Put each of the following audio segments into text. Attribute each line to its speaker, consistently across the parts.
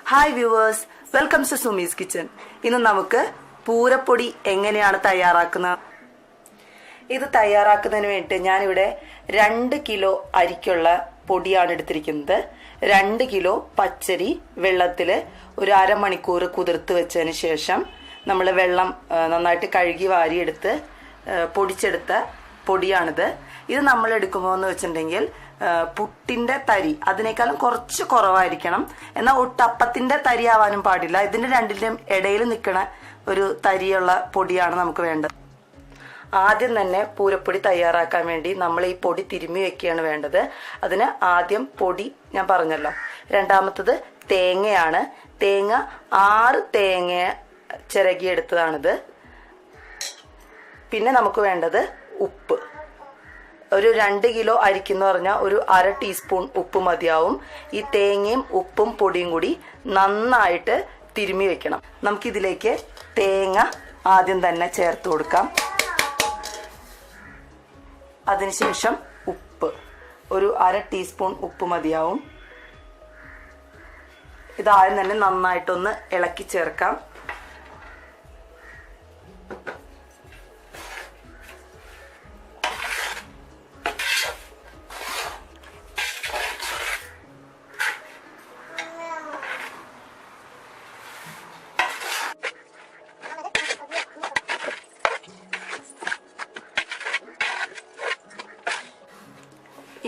Speaker 1: Hi viewers, welcome to Sumi's kitchen. ഇന്ന് നമുക്ക് പൂരപ്പൊടി എങ്ങനെയാണ് തയ്യാറാക്കുന്നത്. ഇത് തയ്യാറാക്കുന്നതിന് വേണ്ടി ഞാനിവിടെ 2 കിലോ അരിക്കുള്ള പൊടിയാണ് എടുത്തിരിക്കുന്നത്. 2 കിലോ പച്ചരി വെള്ളത്തിൽ ഒരു അരമണിക്കൂർ കുതിർത്ത് വെച്ചതിന് ശേഷം നമ്മൾ വെള്ളം നന്നായിട്ട് കഴുകി വാരിയെടുത്ത് പൊടിച്ചെടുത്ത പൊടിയാണിത്. ഇത് നമ്മൾ എടുക്കുമ്പോൾ എന്ന് വെച്ചിട്ടുണ്ടെങ്കിൽ പുട്ടിൻ്റെ തരി അതിനേക്കാളും കുറച്ച് കുറവായിരിക്കണം. എന്നാൽ ഒട്ടപ്പത്തിൻ്റെ തരി ആവാനും പാടില്ല. ഇതിൻ്റെ രണ്ടിൻ്റെയും ഇടയിൽ നിൽക്കുന്ന ഒരു തരിയുള്ള പൊടിയാണ് നമുക്ക് വേണ്ടത്. ആദ്യം തന്നെ പൂരപ്പൊടി തയ്യാറാക്കാൻ വേണ്ടി നമ്മൾ ഈ പൊടി തിരുമ്മി വെക്കുകയാണ് വേണ്ടത്. അതിന് ആദ്യം പൊടി ഞാൻ പറഞ്ഞല്ലോ. രണ്ടാമത്തത് തേങ്ങയാണ്. തേങ്ങ 6 തേങ്ങ ചിരകിയെടുത്തതാണിത്. പിന്നെ നമുക്ക് വേണ്ടത് ഉപ്പ്. ഒരു 2 കിലോ അരിക്കെന്ന് പറഞ്ഞാൽ ഒരു 1/2 ടീസ്പൂൺ ഉപ്പ് മതിയാവും. ഈ തേങ്ങയും ഉപ്പും പൊടിയും കൂടി നന്നായിട്ട് തിരുമ്മി വെക്കണം. നമുക്കിതിലേക്ക് തേങ്ങ ആദ്യം തന്നെ ചേർത്ത് കൊടുക്കാം. അതിനുശേഷം ഉപ്പ് ഒരു 1/2 ടീസ്പൂൺ ഉപ്പ് മതിയാവും. ഇതാദ്യം തന്നെ നന്നായിട്ടൊന്ന് ഇളക്കി ചേർക്കാം.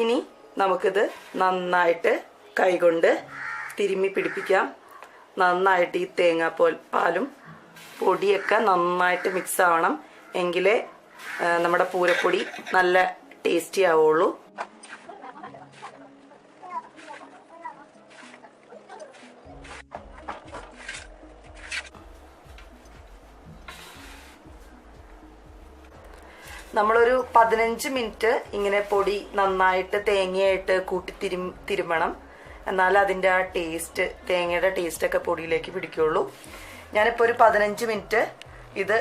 Speaker 1: ഇനി നമുക്കിത് നന്നായിട്ട് കൈകൊണ്ട് തിരുമ്മി പിടിപ്പിക്കാം. നന്നായിട്ട് ഈ പാലും പൊടിയൊക്കെ നന്നായിട്ട് മിക്സ് ആവണം. എങ്കിലേ നമ്മുടെ പൂരപ്പൊടി നല്ല ടേസ്റ്റി ആവുള്ളൂ. നമ്മളൊരു 15 മിനിറ്റ് ഇങ്ങനെ പൊടി നന്നായിട്ട് തേങ്ങയായിട്ട് കൂട്ടി തിരുമണം. എന്നാൽ അതിൻ്റെ ആ ടേസ്റ്റ്, തേങ്ങയുടെ ടേസ്റ്റൊക്കെ പൊടിയിലേക്ക് പിടിക്കുള്ളൂ. ഞാനിപ്പോൾ ഒരു 15 മിനിറ്റ് ഇത്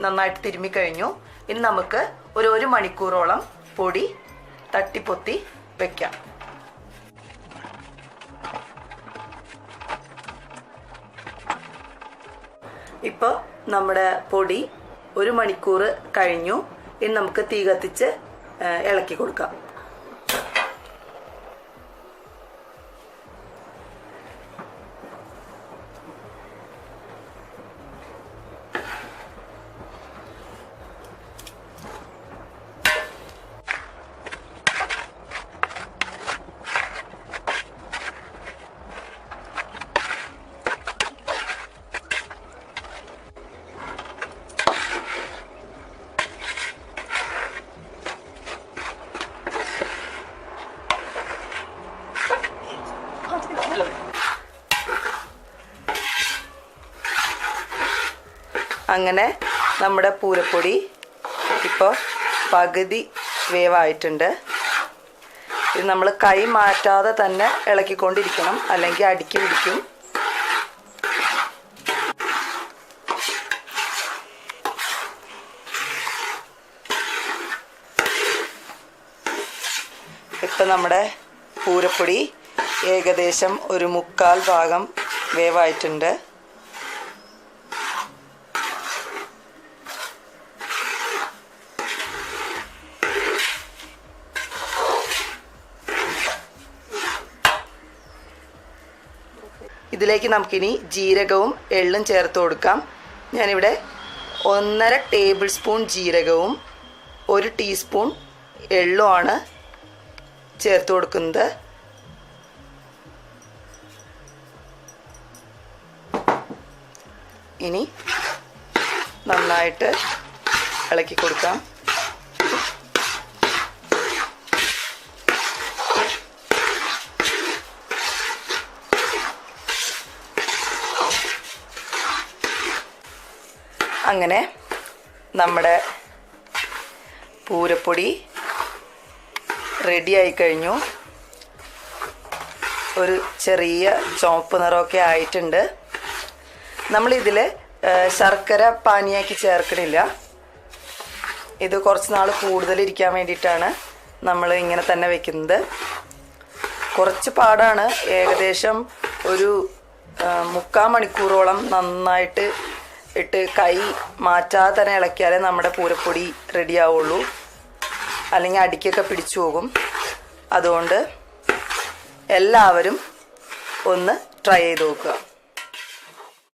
Speaker 1: നന്നായിട്ട് തിരുമ്മി കഴിഞ്ഞു. ഇനി നമുക്ക് ഒരു 1 മണിക്കൂറോളം പൊടി തട്ടിപ്പൊത്തി വെക്കാം. ഇപ്പോൾ നമ്മുടെ പൊടി 1 മണിക്കൂർ കഴിഞ്ഞു. ഇനി നമുക്ക് തീ കത്തിച്ച് ഇളക്കി കൊടുക്കാം. അങ്ങനെ നമ്മുടെ പൂരപ്പൊടി ഇപ്പോൾ പകുതി വേവായിട്ടുണ്ട്. ഇത് നമ്മൾ കൈ മാറ്റാതെ തന്നെ ഇളക്കിക്കൊണ്ടിരിക്കണം, അല്ലെങ്കിൽ അടിക്ക് പിടിക്കും. ഇപ്പം നമ്മുടെ പൂരപ്പൊടി ഏകദേശം ഒരു 1/4 ഭാഗം വേവായിട്ടുണ്ട്. ഇതിലേക്ക് നമുക്കിനി ജീരകവും എള്ളും ചേർത്ത് കൊടുക്കാം. ഞാനിവിടെ 1.5 ടേബിൾ സ്പൂൺ ജീരകവും 1 ടീസ്പൂൺ എള്ളുമാണ് ചേർത്ത് കൊടുക്കുന്നത്. ഇനി നന്നായിട്ട് ഇളക്കി കൊടുക്കാം. അങ്ങനെ നമ്മുടെ പൂരപ്പൊടി റെഡിയായി കഴിഞ്ഞു. ഒരു ചെറിയ ചുവപ്പ് നിറമൊക്കെ ആയിട്ടുണ്ട്. നമ്മളിതിൽ ശർക്കര പാനിയാക്കി ചേർക്കണില്ല. ഇത് കുറച്ച് നാൾ കൂടുതലിരിക്കാൻ വേണ്ടിയിട്ടാണ് നമ്മൾ ഇങ്ങനെ തന്നെ വെക്കുന്നത്. കുറച്ച് പാടാണ്. ഏകദേശം ഒരു 3/4 മണിക്കൂറോളം നന്നായിട്ട് ഇട്ട് കൈ മാറ്റാതെ തന്നെ ഇളക്കിയാലേ നമ്മുടെ പൂരപ്പൊടി റെഡി ആവുള്ളൂ. അല്ലെങ്കിൽ അടിക്കൊക്കെ പിടിച്ചു പോകും. അതുകൊണ്ട് എല്ലാവരും ഒന്ന് ട്രൈ ചെയ്ത് നോക്കുക.